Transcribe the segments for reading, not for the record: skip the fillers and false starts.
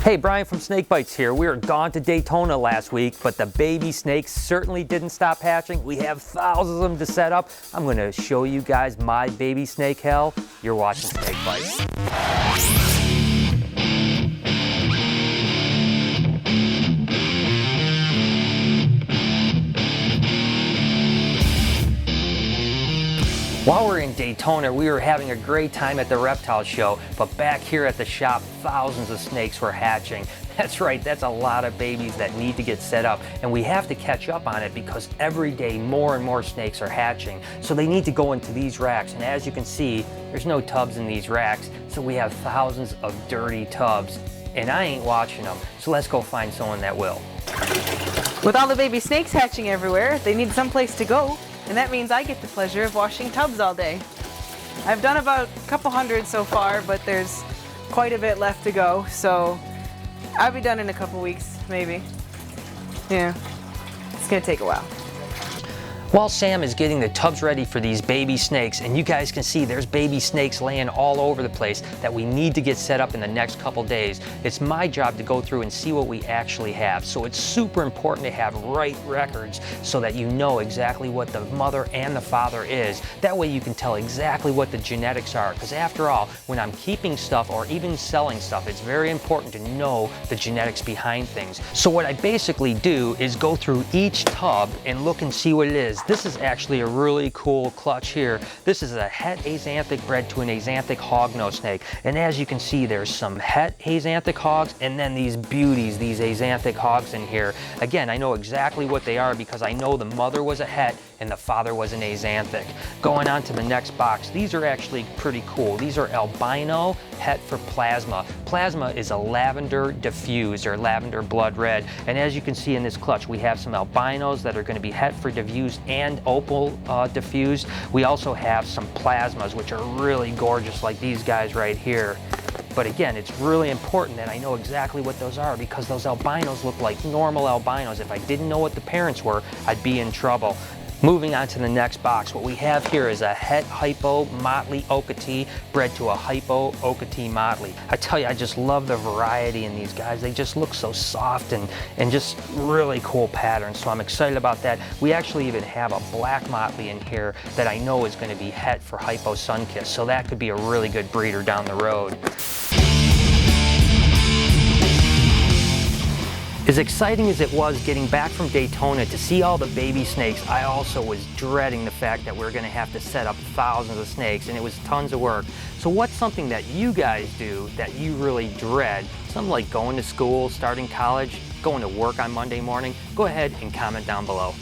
Hey, Brian from SnakeBytes here. We were gone to Daytona last week, but the baby snakes certainly didn't stop hatching. We have thousands of them to set up. I'm going to show you guys my baby snake hell. You're watching SnakeBytes. While we're in Daytona, we were having a great time at the reptile show, but back here at the shop, thousands of snakes were hatching. That's right, that's a lot of babies that need to get set up, and we have to catch up on it because every day more and more snakes are hatching. So they need to go into these racks, and as you can see, there's no tubs in these racks, so we have thousands of dirty tubs, and I ain't watching them, so let's go find someone that will. With all the baby snakes hatching everywhere, they need someplace to go. And that means I get the pleasure of washing tubs all day. I've done about a couple hundred so far, but there's quite a bit left to go, so I'll be done in a couple weeks, maybe. Yeah, it's gonna take a while. While Sam is getting the tubs ready for these baby snakes, and you guys can see there's baby snakes laying all over the place that we need to get set up in the next couple days, it's my job to go through and see what we actually have. So it's super important to have right records so that you know exactly what the mother and the father is. That way you can tell exactly what the genetics are, because after all, when I'm keeping stuff or even selling stuff, it's very important to know the genetics behind things. So what I basically do is go through each tub and look and see what it is. This is actually a really cool clutch here. This is a het axanthic bred to an axanthic hognose snake. And as you can see, there's some het axanthic hogs and then these beauties, these axanthic hogs in here. Again, I know exactly what they are because I know the mother was a het and the father was an axanthic. Going on to the next box, these are actually pretty cool. These are albino het for plasma. Plasma is a lavender diffused or lavender blood red. And as you can see in this clutch, we have some albinos that are going to be het for diffused and opal diffused. We also have some plasmas, which are really gorgeous, like these guys right here. But again, it's really important that I know exactly what those are because those albinos look like normal albinos. If I didn't know what the parents were, I'd be in trouble. Moving on to the next box, what we have here is a het hypo motley okatee bred to a hypo okatee motley. I tell you, I just love the variety in these guys. They just look so soft and just really cool patterns, so I'm excited about that. We actually even have a black motley in here that I know is going to be het for hypo sunkiss, so that could be a really good breeder down the road. As exciting as it was getting back from Daytona to see all the baby snakes, I also was dreading the fact that we're going to have to set up thousands of snakes, and it was tons of work. So what's something that you guys do that you really dread? Something like going to school, starting college, going to work on Monday morning? Go ahead and comment down below.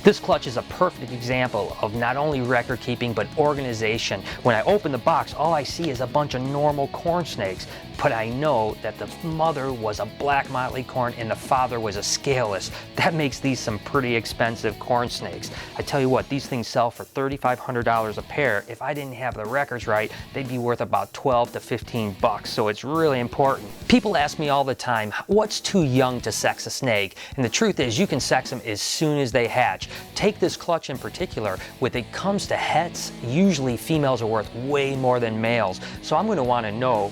This clutch is a perfect example of not only record keeping, but organization. When I open the box, all I see is a bunch of normal corn snakes, but I know that the mother was a black motley corn and the father was a scaleless. That makes these some pretty expensive corn snakes. I tell you what, these things sell for $3,500 a pair. If I didn't have the records right, they'd be worth about 12 to 15 bucks, so it's really important. People ask me all the time, what's too young to sex a snake? And the truth is, you can sex them as soon as they hatch. Take this clutch in particular, when it comes to hets, usually females are worth way more than males. So I'm going to want to know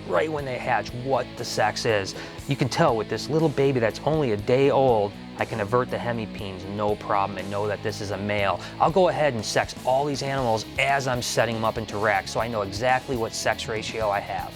right when they hatch what the sex is. You can tell with this little baby that's only a day old, I can avert the hemipenes no problem and know that this is a male. I'll go ahead and sex all these animals as I'm setting them up into racks so I know exactly what sex ratio I have.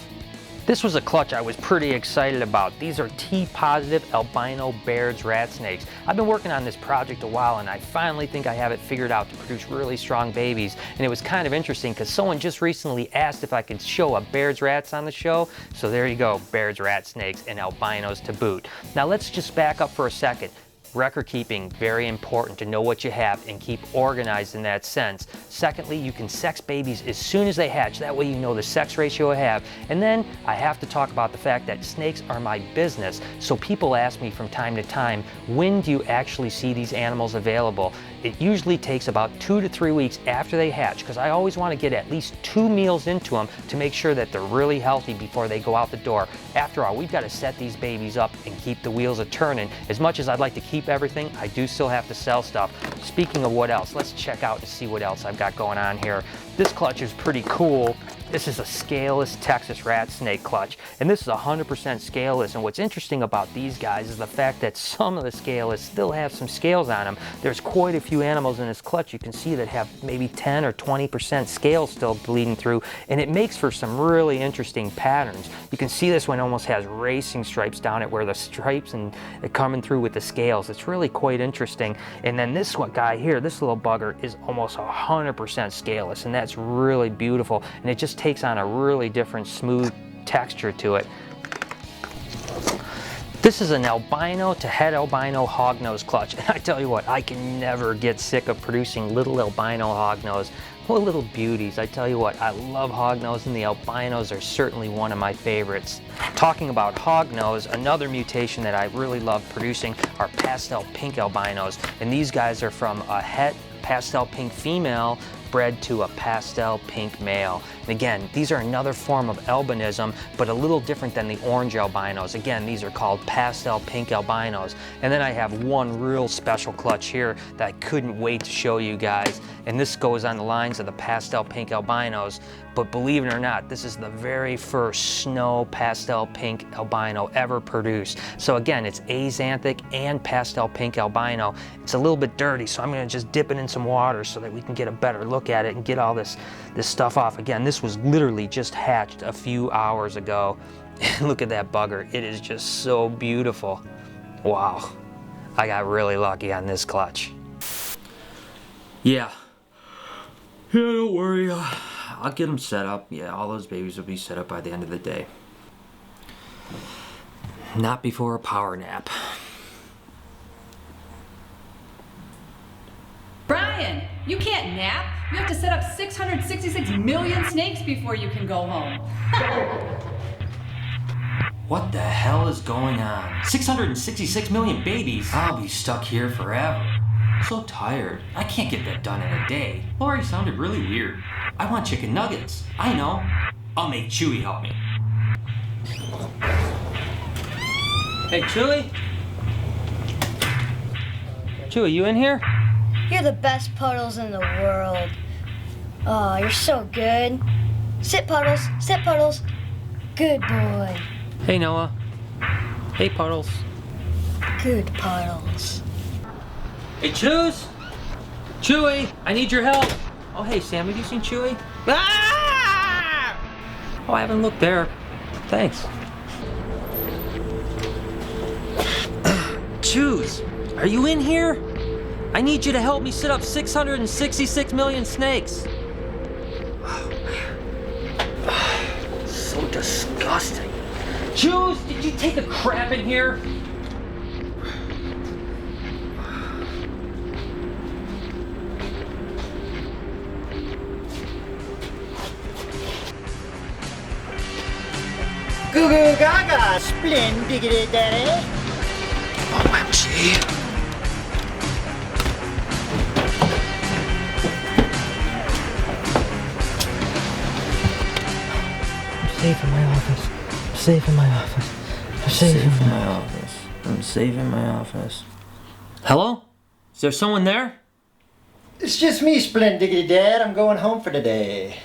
This was a clutch I was pretty excited about. These are T-positive albino Baird's rat snakes. I've been working on this project a while and I finally think I have it figured out to produce really strong babies. And it was kind of interesting because someone just recently asked if I could show a Baird's rats on the show. So there you go, Baird's rat snakes and albinos to boot. Now let's just back up for a second. Record keeping, very important to know what you have and keep organized in that sense. Secondly, you can sex babies as soon as they hatch. That way you know the sex ratio I have. And then I have to talk about the fact that snakes are my business. So people ask me from time to time, when do you actually see these animals available? It usually takes about 2 to 3 weeks after they hatch because I always want to get at least 2 meals into them to make sure that they're really healthy before they go out the door. After all, we've got to set these babies up and keep the wheels a-turning. As much as I'd like to keep everything, I do still have to sell stuff. Speaking of what else, let's check out and see what else I've got going on here. This clutch is pretty cool. This is a scaleless Texas rat snake clutch, and this is 100% scaleless. And what's interesting about these guys is the fact that some of the scaleless still have some scales on them. There's quite a few animals in this clutch you can see that have maybe 10 or 20% scales still bleeding through, and it makes for some really interesting patterns. You can see this one almost has racing stripes down it, where the stripes and it coming through with the scales. It's really quite interesting. And then this one guy here, this little bugger, is almost 100% scaleless, and that's really beautiful, and it just takes on a really different smooth texture to it. This is an albino to het albino hognose clutch, and I tell you what, I can never get sick of producing little albino hognose. What little beauties. I tell you what, I love hognose, and the albinos are certainly one of my favorites. Talking about hognose, another mutation that I really love producing are pastel pink albinos, and these guys are from a het pastel pink female bred to a pastel pink male. And again, these are another form of albinism, but a little different than the orange albinos. Again, these are called pastel pink albinos. And then I have one real special clutch here that I couldn't wait to show you guys. And this goes on the lines of the pastel pink albinos, but believe it or not, this is the very first snow pastel pink albino ever produced. So again, it's axanthic and pastel pink albino. It's a little bit dirty, so I'm gonna just dip it in some water so that we can get a better look at it and get all this stuff off. Again, this was literally just hatched a few hours ago. Look at that bugger. It is just so beautiful. Wow. I got really lucky on this clutch. Yeah, don't worry. I'll get them set up. Yeah, all those babies will be set up by the end of the day. Not before a power nap. Brian, you can't nap. You have to set up 666 million snakes before you can go home. What the hell is going on? 666 million babies? I'll be stuck here forever. I'm so tired. I can't get that done in a day. Lori sounded really weird. I want chicken nuggets. I know. I'll make Chewy help me. Hey, Chewy? Chewy, you in here? You're the best Puddles in the world. Oh, you're so good. Sit, Puddles. Sit, Puddles. Good boy. Hey, Noah. Hey, Puddles. Good Puddles. Hey, Chews! Chewy, I need your help. Oh, hey, Sam, have you seen Chewy? Ah! Oh, I haven't looked there. Thanks. Chews, are you in here? I need you to help me set up 666 million snakes. Oh, man. So disgusting. Chews, did you take a crap in here? Goo goo gaga, splendid daddy. OMG. I'm safe in my office. I'm safe in my office. I'm safe in my office. I'm safe in my office. Hello? Is there someone there? It's just me, splendid dad. I'm going home for the day.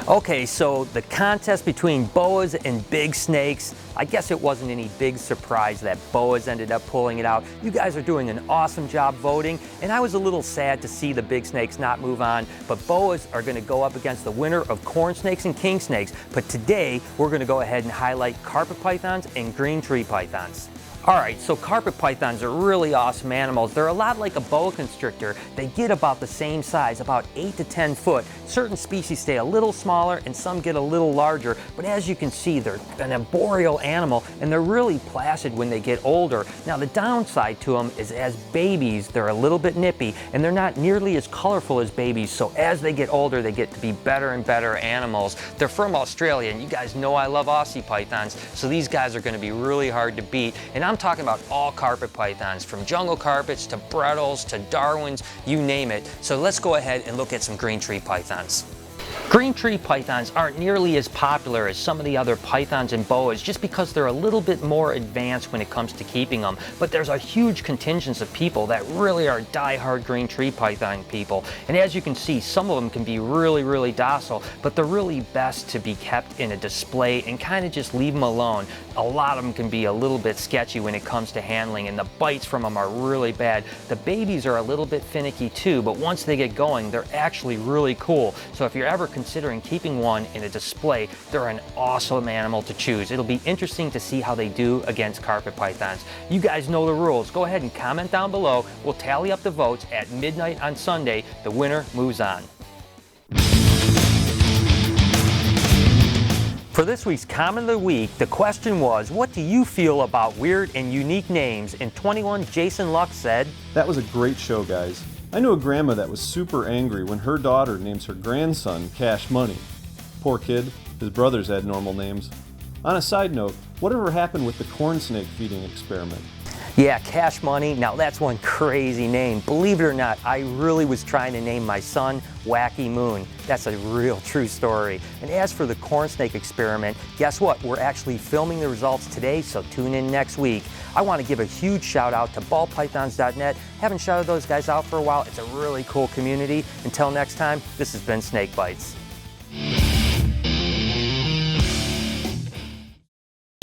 Okay, so the contest between boas and big snakes, I guess it wasn't any big surprise that boas ended up pulling it out. You guys are doing an awesome job voting, and I was a little sad to see the big snakes not move on, but boas are gonna go up against the winner of corn snakes and king snakes. But today, we're gonna go ahead and highlight carpet pythons and green tree pythons. All right, so carpet pythons are really awesome animals. They're a lot like a boa constrictor. They get about the same size, about 8 to 10 foot. Certain species stay a little smaller and some get a little larger, but as you can see, they're an arboreal animal and they're really placid when they get older. Now the downside to them is as babies, they're a little bit nippy and they're not nearly as colorful as babies, so as they get older, they get to be better and better animals. They're from Australia, and you guys know I love Aussie pythons, so these guys are gonna be really hard to beat. And I'm talking about all carpet pythons, from jungle carpets to Brettles to Darwins, you name it. So let's go ahead and look at some green tree pythons. Green tree pythons aren't nearly as popular as some of the other pythons and boas just because they're a little bit more advanced when it comes to keeping them. But there's a huge contingent of people that really are die-hard green tree python people. And as you can see, some of them can be really docile, but they're really best to be kept in a display and kind of just leave them alone. A lot of them can be a little bit sketchy when it comes to handling, and the bites from them are really bad. The babies are a little bit finicky too, but once they get going, they're actually really cool. So if you're ever considering keeping one in a display, they're an awesome animal to choose. It'll be interesting to see how they do against carpet pythons. You guys know the rules. Go ahead and comment down below. We'll tally up the votes at midnight on Sunday. The winner moves on. For this week's Comment of the Week, the question was, what do you feel about weird and unique names? And 21 Jason Luck said, "That was a great show, guys. I knew a grandma that was super angry when her daughter names her grandson Cash Money. Poor kid, his brothers had normal names. On a side note, whatever happened with the corn snake feeding experiment?" Yeah, Cash Money. Now that's one crazy name. Believe it or not, I really was trying to name my son Wacky Moon. That's a real true story. And as for the corn snake experiment, guess what? We're actually filming the results today, so tune in next week. I want to give a huge shout out to ballpythons.net. Haven't shouted those guys out for a while. It's a really cool community. Until next time, this has been Snake Bites.